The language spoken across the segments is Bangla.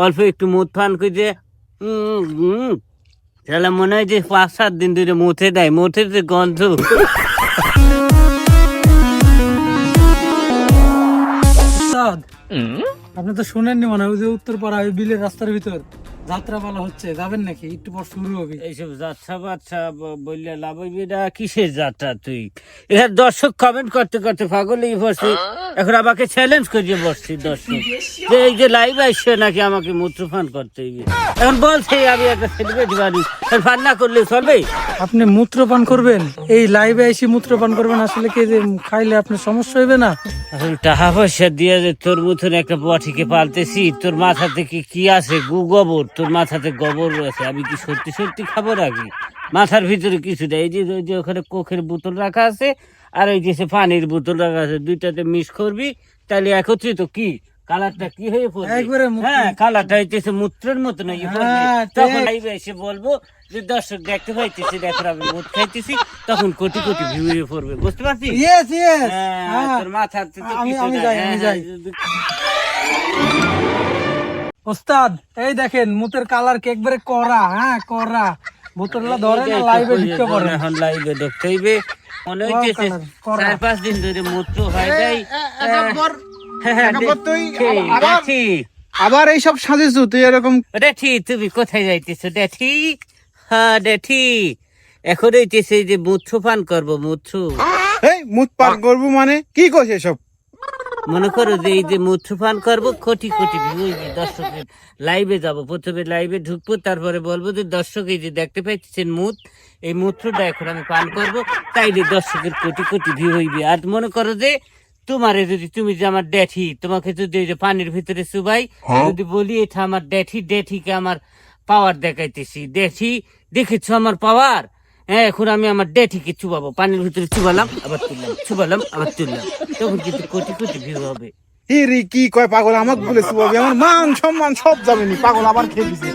অল্প একটু মুখ পান করে তাহলে মনে হয় যে 5-7 দিন ধরে মুখে দেয়, মুখের যে গন্ধ। আপনি তো শুনেননি মনে হয়, ওই যে উত্তরপাড়া ওই বিলের রাস্তার ভিতর যাত্রা পালা হচ্ছে, যাবেন নাকি? একটু পর শুরু হবে। এইসব যাত্রা বাচ্চা বললে লাভ হইবে না। কিসের যাত্রা? তুই এখানে দর্শক কমেন্ট করতে করতে পাগলই বসছি, এখন আমাকে চ্যালেঞ্জ করিয়ে বসছি দর্শক যে এই যে লাইভ আসছে নাকি আমাকে মূত্রপান করতে হইবে। এখন বলছে আমি একটা সেলিব্রিটি বাড়ি, ফান না করলে চলবে? আপনি মূত্রপান করবেন? এই লাইভে এসে মূত্রপান করবেন? আসলে কি যে খাইলে আপনার সমস্যা হইবে না? আসলে টাকা পয়সা দিয়ে যে তোর মতন একটা বটিকে পালতেছি, তোর মাথা থেকে কি আছে? গোবর, তোর মাথাতে গোবর রয়েছে। আমি কি সত্যি সত্যি খাবো নাকি? মাথার ভিতরে কিছু দেয়। এই যে ওই যে ওখানে কোকের বোতল রাখা আছে আর ওই যে পানির বোতল রাখা আছে, দুইটাতে মিক্স করবি, তাহলে একত্রিত কি কালারটা কি হয়ে পড়বে? হ্যাঁ, কালারটা হইতেছে মূত্রের মতো না। তখন লাইভে এসে বলবো যে দর্শক দেখতে পাইতেছি, দেখো আমি মুখ খাইতেছি, তখন কোটি কোটি ভিউ হয়ে পড়বে। বুঝতে পারছিস? তোর মাথার ওস্তাদ এই দেখেন মুতের কালার কে একবারে কড়া। হ্যাঁ কড়া, বোতলটা ধরে না লাইভে ঢুকতে পারে। এখন লাইভে ঢুকতে হইবে। মনে হইতেছে 4-5 দিন ধরে মূত্র হয় নাই। আবার এইসব সাজেছো তুই এরকম? ডেঠি, তুমি কোথায় যাইতেছো ডেঠি? হ্যাঁ ডেঠি, এখন হইতেছে যে মূত্র পান করবো। মূত্র এই মুখ পান করবো মানে কি কইছ এসব? মনে করো যে এই যে মূত্র পান করবো, কোটি কোটি ভিউ। দর্শকের লাইভে যাবো, প্রথমে লাইভে ঢুকবো, তারপরে বলবো যে দর্শক এই যে দেখতে পাইতেছেন মুত, এই মূত্রটা এখন আমি পান করবো, তাইলে দর্শকের কোটি কোটি ভিউ হইবে। আর মনে করো যে তোমারে যদি, তুমি যে আমার ড্যাঠি, তোমাকে যদি ওই যে পানির ভিতরে চুবাই, যদি বলি এটা আমার ড্যাঠি, ড্যাঠিকে আমার পাওয়ার দেখাইতেছি, ড্যাঠি দেখেছো আমার পাওয়ার। হ্যাঁ, এখন আমি আমার ড্যাঠিকে চুবাবো, পানির ভিতরে চুবালাম আবার তুললাম, চুবালাম আবার তুললাম, তখন কিন্তু কোটি কোটি ভিউ হবে। হিরি কি কয় পাগল? আমাকে বলে শুবাবি? আমার মান সম্মান সব যাবেনি, পাগল আবার খেয়ে দিছে।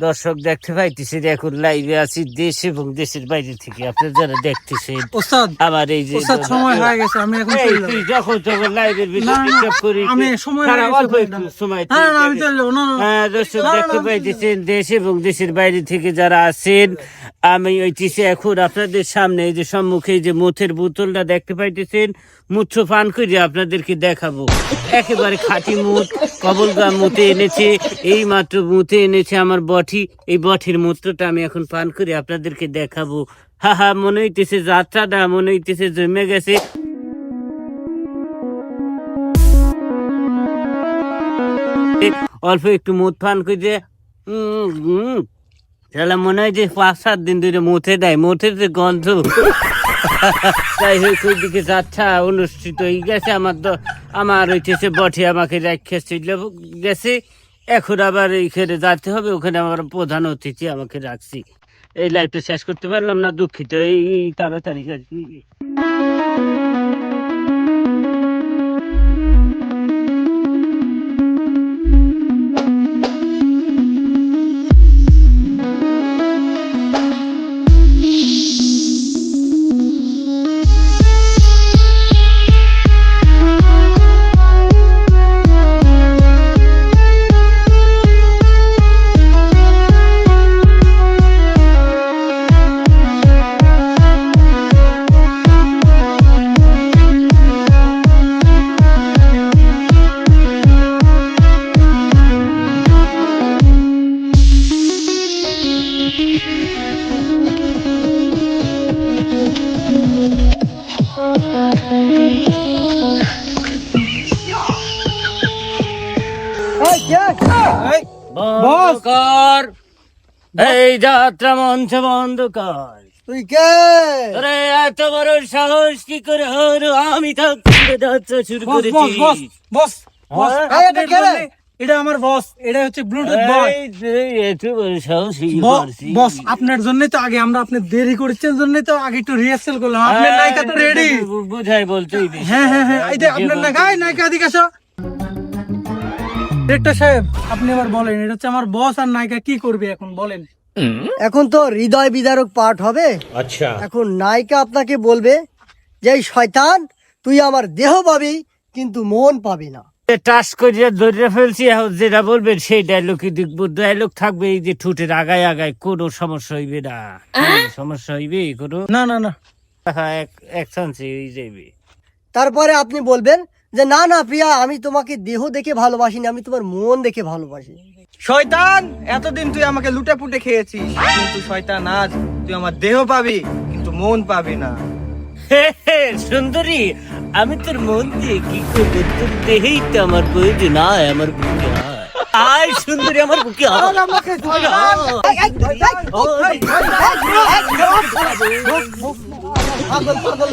দর্শক দেখতে পাইতেছি এখন লাইভে আছি দেশ এবং দেশের বাইরে থেকে, আপনারা যারা দেখতেছেন। ওস্তাদ আবার এই যে সময় হয়ে গেছে, আমি এখন এই তুই যখন তখন লাইভের ভিতরে ডিস্টার্ব করি, আমি সময় তারা হয়ে গেছে, অল্প একটু সময় আমি চলে যাবো। না হ্যাঁ, দর্শক দেখতে পাইতেছেন দেশ এবং দেশের বাইরে থেকে যারা আছেন, আমি ওইটিসে এখন আপনাদের সামনে এই যে সম্মুখে এই যে মুথের বোতলটা দেখতে পাইতেছেন, মূত্র পান করে আপনাদেরকে দেখাবো। একেবারে খাঁটি মুথ, কবলগাঁ মুথে এনেছে, এই মাত্র মুথে এনেছে আমার বটি। এই বটির মূত্রটা আমি এখন পান করে আপনাদেরকে দেখাবো। হা হা, মনে হইতেছে যাত্রাটা মনে হইতেছে জমে গেছে। অল্প একটু মুখ পান করে তাহলে মনে হয় যে 5-7 দিন ধরে মুখে দেয়, মুখের যে গন্ধ। তাই হোক, ওই দিকে যাত্রা অনুষ্ঠিত হয়ে গেছে। আমার হইতেছে বটে আমাকে রেখে গেছে, এখন আবার এইখানে যেতে হবে, ওখানে আমার প্রধান অতিথি আমাকে রাখছি। এই লাইফটা শেষ করতে পারলাম না, দুঃখিত। এই তাড়াতাড়ি বন্ধ কর, এই যাত্রা মঞ্চ বন্ধ কর। তুই কে? আরে এত বড় সাহস কি করে হলো? আমি থাকতে যাত্রা শুরু করেছি। বস এটা আমার বস, এটা হচ্ছে ব্লুটুথ বয়। এত বড় সাহস বস, আপনার জন্যই তো আগে আমরা, আপনি দেরি করেছেন জন্যই তো আগে একটু রিহার্সাল করলাম। আপনার নায়িকা তো রেডি, বুঝাই বলতেই। হ্যাঁ হ্যাঁ হ্যাঁ, এই যে আপনার নায়িকা দিকে আসো। ডিরেক্টর সাহেব, আপনি এবার বলেন, এটা হচ্ছে আমার বস, আর নায়িকা কি করবে এখন বলেন। এখন তো হৃদয় বিদারক পাঠ হবে। আচ্ছা, এখন নায়িকা আপনাকে বলবে যে এই শয়তান, তুই আমার দেহ পাবি কিন্তু মন পাবি না। টাস করিয়া ধরে ফেলছি, এখন যেটা বলবেন সেই ডায়লগই দেখবো। ডায়লগ থাকবে এই যে ঠোঁটের আগায় আগায়, কোনো সমস্যা হইবে না। সমস্যা হইবে কোনো? না না না, হ্যাঁ, এক চান্সে হয়ে যাইবে। তারপরে আপনি বলবেন যে না না প্রিয়া, আমি তোমাকে দেহ দেখে ভালোবাসি না, আমি তোমার মন দেখে ভালোবাসি। শয়তান, এতদিন তুই আমাকে লুটে পুটে খেয়েছিস, কিন্তু শয়তান আজ তুই আমার দেহ পাবি কিন্তু মন পাবি না। হে হে, সুন্দরী, আমি তোর মন দিয়ে কি করবো? তোর দেহেই তো আমার প্রয়োজন। আয় আমার বুকে আয়, আয় সুন্দরী আমার বুকে আয়। পাগল পাগল